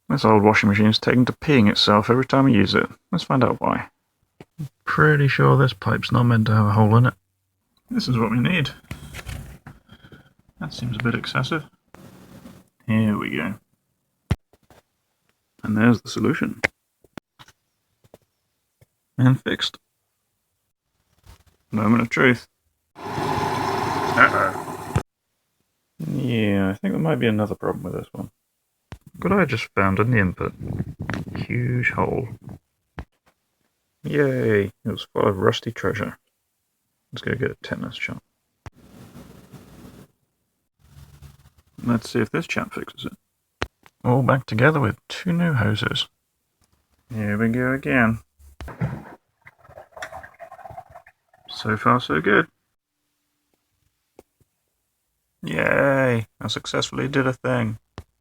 This old washing machine is taken to peeing itself every time I use it. Let's find out why. Pretty sure this pipe's not meant to have a hole in it. This is what we need. That seems a bit excessive. Here we go. And there's the solution. And fixed. Moment of truth. Uh-oh. Yeah, I think there might be another problem with this one. But I just found in the input. Huge hole. Yay! It was full of rusty treasure. Let's go get a tetanus shot. Let's see if this chap fixes it. All back together with 2 new hoses. Here we go again. So far so good. Yay! I successfully did a thing.